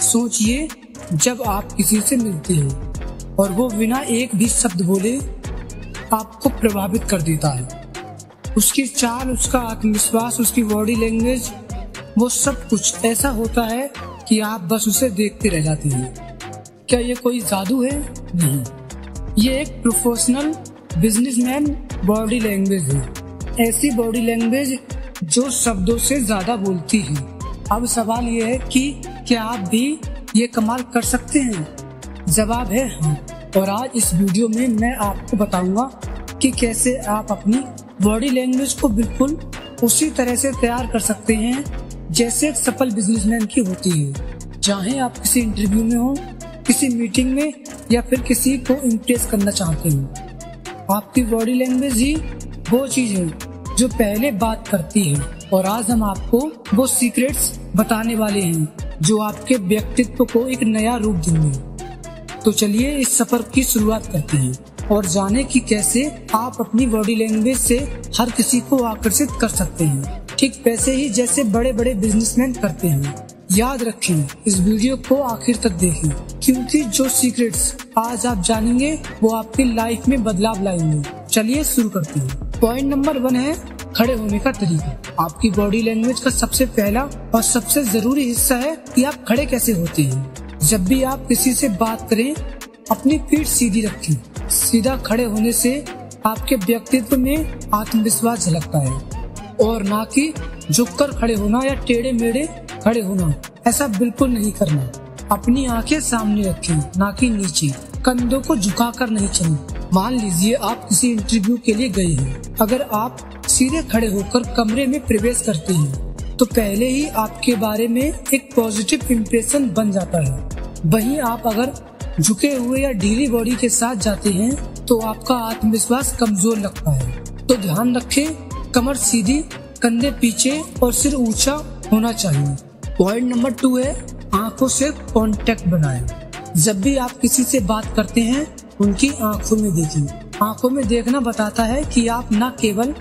सोचिए, जब आप किसी से मिलते हैं और वो बिना एक भी शब्द बोले आपको प्रभावित कर देता है। उसकी चाल, उसका आत्मविश्वास, उसकी बॉडी लैंग्वेज, वो सब कुछ ऐसा होता है कि आप बस उसे देखते रह जाते हैं। क्या ये कोई जादू है? नहीं, ये एक प्रोफेशनल बिजनेसमैन बॉडी लैंग्वेज है। ऐसी बॉडी लैंग्वेज जो शब्दों से ज्यादा बोलती है। अब सवाल ये है कि क्या आप भी ये कमाल कर सकते हैं? जवाब है हाँ। और आज इस वीडियो में मैं आपको बताऊंगा कि कैसे आप अपनी बॉडी लैंग्वेज को बिल्कुल उसी तरह से तैयार कर सकते हैं जैसे एक सफल बिजनेसमैन की होती है। चाहे आप किसी इंटरव्यू में हो, किसी मीटिंग में या फिर किसी को इम्प्रेस करना चाहते हो, आपकी बॉडी लैंग्वेज ही वो चीज है जो पहले बात करती है। और आज हम आपको वो सीक्रेट्स बताने वाले हैं जो आपके व्यक्तित्व को एक नया रूप देंगे। तो चलिए इस सफर की शुरुआत करते हैं और जाने कि कैसे आप अपनी बॉडी लैंग्वेज से हर किसी को आकर्षित कर सकते हैं, ठीक वैसे ही जैसे बड़े बड़े बिजनेसमैन करते हैं। याद रखें, इस वीडियो को आखिर तक देखें, क्योंकि जो सीक्रेट्स आज आप जानेंगे वो आपकी लाइफ में बदलाव लाएंगे। चलिए शुरू करते हैं। पॉइंट नंबर 1 है खड़े होने का तरीका। आपकी बॉडी लैंग्वेज का सबसे पहला और सबसे जरूरी हिस्सा है कि आप खड़े कैसे होते हैं। जब भी आप किसी से बात करें, अपनी पीठ सीधी रखें। सीधा खड़े होने से आपके व्यक्तित्व में आत्मविश्वास झलकता है, और ना कि झुककर खड़े होना या टेढ़े मेढ़े खड़े होना। ऐसा बिल्कुल नहीं करना। अपनी आंखें सामने रखें, ना कि नीचे। कंधों को झुकाकर नहीं चलें। मान लीजिए आप किसी इंटरव्यू के लिए गए हैं। अगर आप सीधे खड़े होकर कमरे में प्रवेश करते हैं तो पहले ही आपके बारे में एक पॉजिटिव इम्प्रेशन बन जाता है। वहीं आप अगर झुके हुए या ढीली बॉडी के साथ जाते हैं तो आपका आत्मविश्वास कमजोर लगता है। तो ध्यान रखें, कमर सीधी, कंधे पीछे और सिर ऊंचा होना चाहिए। पॉइंट नंबर 2 है आंखों से कांटेक्ट बनाएं। जब भी आप किसी से बात करते हैं, उनकी आंखों में देखें। आंखों में देखना बताता है कि आप न केवल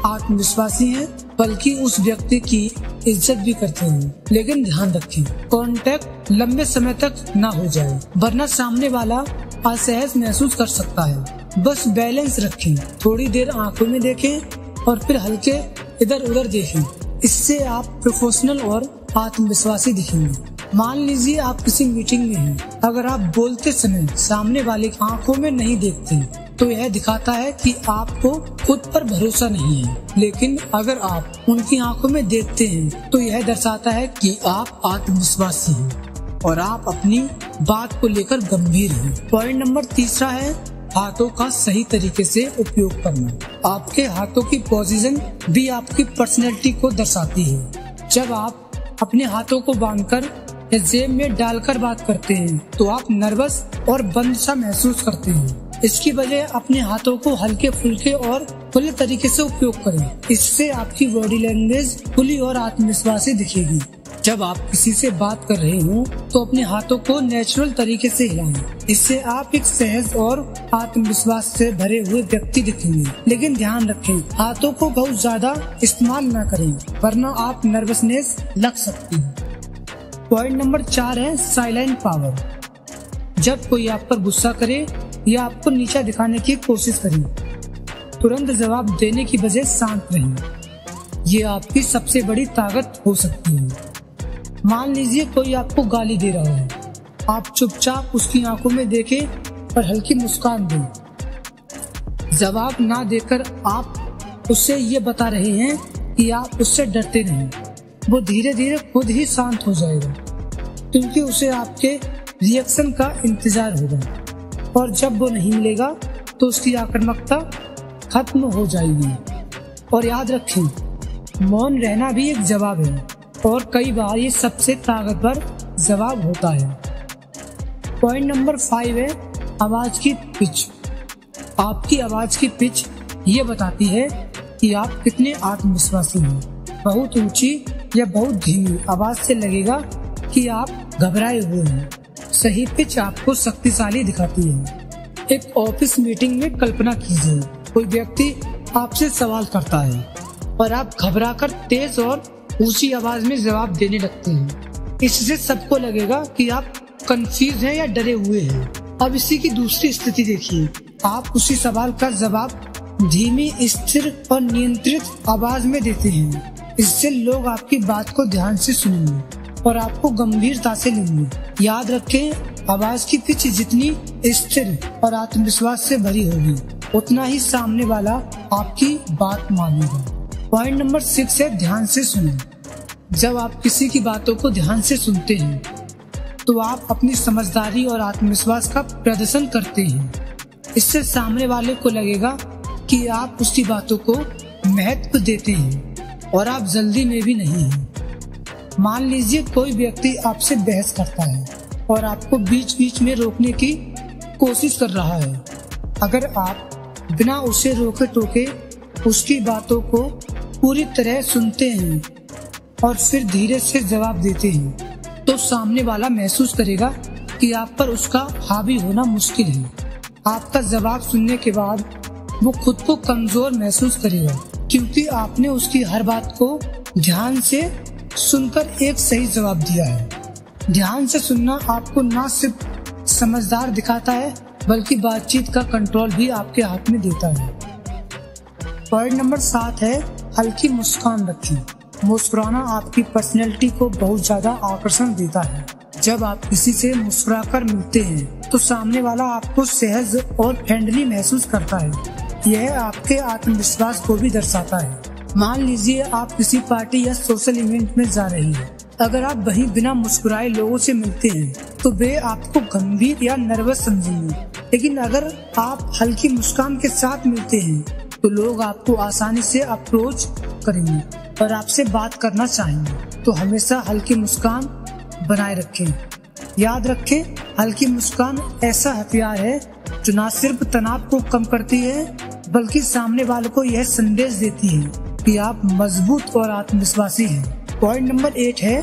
आत्मविश्वासी हैं बल्कि उस व्यक्ति की इज्जत भी करते हैं। लेकिन ध्यान रखें, कांटेक्ट लंबे समय तक न हो जाए, वरना सामने वाला असहज महसूस कर सकता है। बस बैलेंस रखें, थोड़ी देर आंखों में देखें और फिर हल्के इधर उधर देखें। इससे आप प्रोफेशनल और आत्मविश्वासी दिखेंगे। मान लीजिए आप किसी मीटिंग में हैं। अगर आप बोलते समय सामने वाले की आंखों में नहीं देखते तो यह दिखाता है कि आपको खुद पर भरोसा नहीं है। लेकिन अगर आप उनकी आंखों में देखते हैं तो यह दर्शाता है कि आप आत्मविश्वासी हैं और आप अपनी बात को लेकर गंभीर हैं। पॉइंट नंबर 3 है हाथों का सही तरीके से उपयोग करना। आपके हाथों की पोजीशन भी आपकी पर्सनैलिटी को दर्शाती है। जब आप अपने हाथों को बांधकर या जेब में डालकर बात करते हैं तो आप नर्वस और बंद सा महसूस करते हैं। इसकी वजह अपने हाथों को हल्के फुल्के और खुले तरीके से उपयोग करें। इससे आपकी बॉडी लैंग्वेज खुली और आत्मविश्वासी दिखेगी। जब आप किसी से बात कर रहे हो तो अपने हाथों को नेचुरल तरीके से हिलाएं। इससे आप एक सहज और आत्मविश्वास से भरे हुए व्यक्ति दिखेंगे। लेकिन ध्यान रखें, हाथों को बहुत ज्यादा इस्तेमाल न करें, वरना आप नर्वसनेस लग सकती है। पॉइंट नंबर 4 है साइलेंट पावर। जब कोई आप पर गुस्सा करे या आपको नीचा दिखाने की कोशिश करे, तुरंत जवाब देने की बजाय शांत रहें। ये आपकी सबसे बड़ी ताकत हो सकती है। मान लीजिए कोई आपको गाली दे रहा है, आप चुपचाप उसकी आंखों में देखें और हल्की मुस्कान दें। जवाब ना देकर आप उससे ये बता रहे हैं कि आप उससे डरते नहीं। वो धीरे धीरे खुद ही शांत हो जाएगा, क्योंकि उसे आपके रिएक्शन का इंतजार होगा। और जब वो नहीं मिलेगा तो उसकी आक्रामकता खत्म हो जाएगी। और याद रखें, मौन रहना भी एक जवाब है, और कई बार ये सबसे ताकतवर जवाब होता है। पॉइंट नंबर 5 है आवाज की पिच। आपकी आवाज की पिच ये बताती है कि आप कितने आत्मविश्वासी हैं। बहुत ऊंची या बहुत धीमी आवाज से लगेगा कि आप घबराए हुए हैं। सही पिच आपको शक्तिशाली दिखाती है। एक ऑफिस मीटिंग में कल्पना कीजिए, कोई व्यक्ति आपसे सवाल करता है और आप घबराकर तेज और ऊंची आवाज में जवाब देने लगते हैं। इससे सबको लगेगा कि आप कंफ्यूज हैं या डरे हुए हैं। अब इसी की दूसरी स्थिति देखिए। आप उसी सवाल का जवाब धीमी, स्थिर और नियंत्रित आवाज में देते हैं। इससे लोग आपकी बात को ध्यान से सुनेंगे और आपको गंभीरता से लेंगे। याद रखें, आवाज की पिच जितनी स्थिर और आत्मविश्वास से भरी होगी, उतना ही सामने वाला आपकी बात मानेगा। पॉइंट नंबर 6 है ध्यान से सुनें। जब आप किसी की बातों को ध्यान से सुनते हैं तो आप अपनी समझदारी और आत्मविश्वास का प्रदर्शन करते हैं। इससे सामने वाले को लगेगा कि आप उसकी बातों को महत्व देते हैं और आप जल्दी में भी नहीं हैं। मान लीजिए कोई व्यक्ति आपसे बहस करता है और आपको बीच बीच में रोकने की कोशिश कर रहा है। अगर आप बिना उसे रोके टोके उसकी बातों को पूरी तरह सुनते हैं और फिर धीरे से जवाब देते हैं, तो सामने वाला महसूस करेगा कि आप पर उसका हावी होना मुश्किल है। आपका जवाब सुनने के बाद वो खुद को कमजोर महसूस करेगा, क्योंकि आपने उसकी हर बात को ध्यान से सुनकर एक सही जवाब दिया है। ध्यान से सुनना आपको न सिर्फ समझदार दिखाता है, बल्कि बातचीत का कंट्रोल भी आपके हाथ में देता है। पॉइंट नंबर 7 है हल्की मुस्कान रखें। मुस्कुराना आपकी पर्सनैलिटी को बहुत ज्यादा आकर्षण देता है। जब आप किसी से मुस्कुराकर मिलते हैं तो सामने वाला आपको सहज और फ्रेंडली महसूस करता है। यह आपके आत्मविश्वास को भी दर्शाता है। मान लीजिए आप किसी पार्टी या सोशल इवेंट में जा रही हैं। अगर आप वहीं बिना मुस्कुराए लोगों से मिलते हैं तो वे आपको गंभीर या नर्वस समझेंगे, लेकिन अगर आप हल्की मुस्कान के साथ मिलते हैं तो लोग आपको आसानी से अप्रोच करेंगे और आपसे बात करना चाहेंगे। तो हमेशा हल्की मुस्कान बनाए रखें। याद रखें, हल्की मुस्कान ऐसा हथियार है जो न सिर्फ तनाव को कम करती है, बल्कि सामने वाले को यह संदेश देती है कि आप मजबूत और आत्मविश्वासी हैं। पॉइंट नंबर 8 है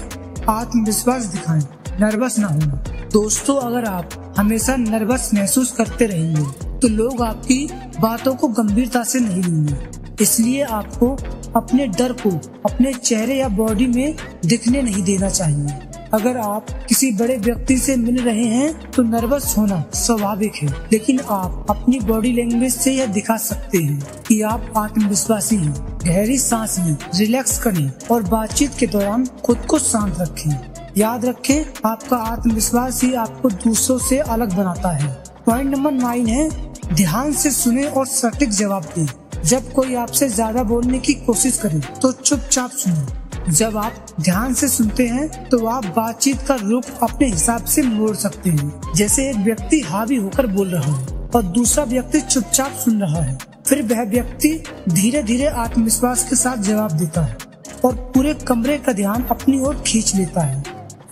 आत्मविश्वास दिखाएं, नर्वस ना होना। दोस्तों, अगर आप हमेशा नर्वस महसूस करते रहेंगे तो लोग आपकी बातों को गंभीरता से नहीं लेंगे। इसलिए आपको अपने डर को अपने चेहरे या बॉडी में दिखने नहीं देना चाहिए। अगर आप किसी बड़े व्यक्ति से मिल रहे हैं तो नर्वस होना स्वाभाविक है, लेकिन आप अपनी बॉडी लैंग्वेज से यह दिखा सकते हैं कि आप आत्मविश्वासी हैं। गहरी सांस लें, रिलैक्स करें और बातचीत के दौरान खुद को शांत रखें। याद रखें, आपका आत्मविश्वास ही आपको दूसरों से अलग बनाता है। पॉइंट नंबर 9 है ध्यान से सुने और सटीक जवाब दें। जब कोई आपसे ज्यादा बोलने की कोशिश करे तो चुपचाप सुनो। जब आप ध्यान से सुनते हैं तो आप बातचीत का रुख अपने हिसाब से मोड़ सकते हैं। जैसे एक व्यक्ति हावी होकर बोल रहा है और दूसरा व्यक्ति चुपचाप सुन रहा है, फिर वह व्यक्ति धीरे धीरे आत्मविश्वास के साथ जवाब देता है और पूरे कमरे का ध्यान अपनी ओर खींच लेता है।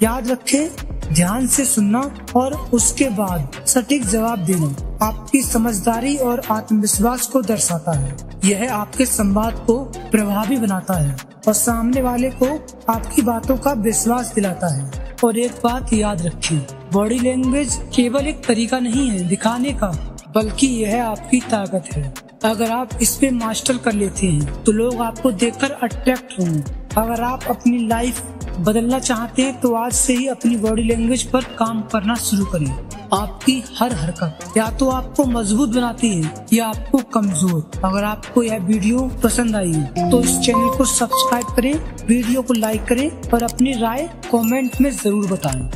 याद रखें, ध्यान से सुनना और उसके बाद सटीक जवाब देना आपकी समझदारी और आत्मविश्वास को दर्शाता है। यह आपके संवाद को प्रभावी बनाता है और सामने वाले को आपकी बातों का विश्वास दिलाता है। और एक बात याद रखिए, बॉडी लैंग्वेज केवल एक तरीका नहीं है दिखाने का, बल्कि यह आपकी ताकत है। अगर आप इस पे मास्टर कर लेते हैं तो लोग आपको देखकर अट्रैक्ट होंगे। अगर आप अपनी लाइफ बदलना चाहते हैं तो आज से ही अपनी बॉडी लैंग्वेज पर काम करना शुरू करें। आपकी हर हरकत या तो आपको मजबूत बनाती है या आपको कमजोर। अगर आपको यह वीडियो पसंद आई तो इस चैनल को सब्सक्राइब करें, वीडियो को लाइक करें और अपनी राय कमेंट में जरूर बताएं।